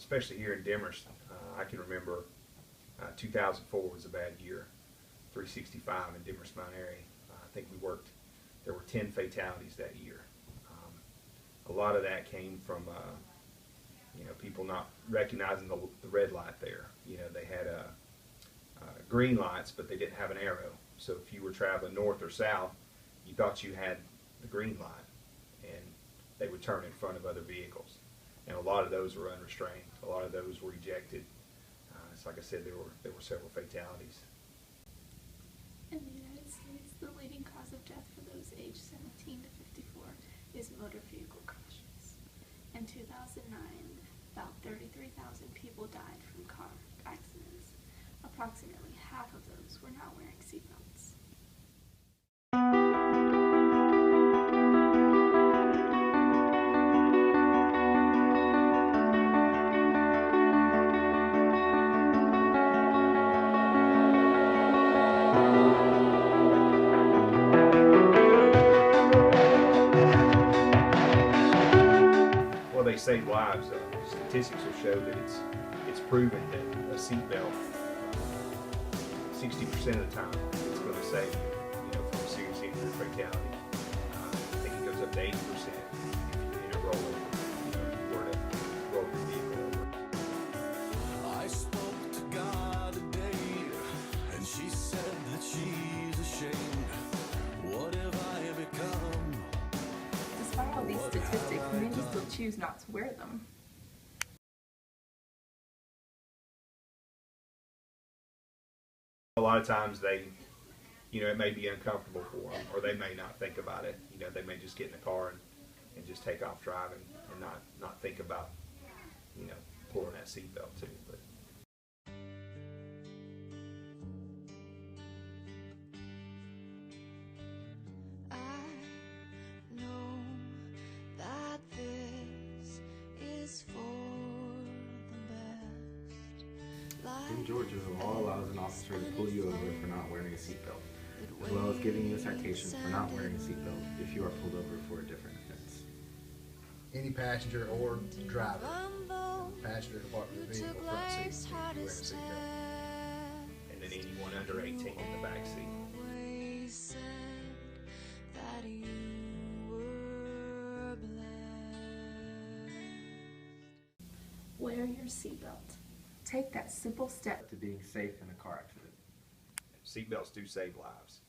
especially here in Demers. I can remember 2004 was a bad year. 365 in Demers Mount Airy. I think there were 10 fatalities that year. A lot of that came from people not recognizing the red light there. They had green lights, but they didn't have an arrow. So if you were traveling north or south, you thought you had the green light, and they would turn in front of other vehicles. And a lot of those were unrestrained. A lot of those were ejected. So like I said, there were several fatalities. In the United States, the leading cause of death for those aged 17 to 54 is motor vehicle crashes. In 2009, about 33,000 people died from car accidents. Approximately half of those were not wearing seatbelts. Well, they save lives. Statistics will show that it's proven that a seatbelt, 60% of the time, it's going to save you, from a serious injury or fatality. I think it goes up to 80% if you hit a roll, if you were to roll your vehicle over. I spoke to God today, and she said that she's ashamed. What have I become? Despite all these statistics, many still choose not to wear them. A lot of times it may be uncomfortable for them, or they may not think about it. They may just get in the car and just take off driving and not think about, pulling that seatbelt too. But In Georgia, the law allows an officer to pull you over for not wearing a seatbelt, as well as giving you a citation for not wearing a seatbelt if you are pulled over for a different offense. Any passenger or driver, passenger compartment of the vehicle, front seat, needs to be wearing a seatbelt. and then anyone under 18 in the back seat. Wear your seatbelt. Take that simple step To being safe in a car accident. Seatbelts do save lives.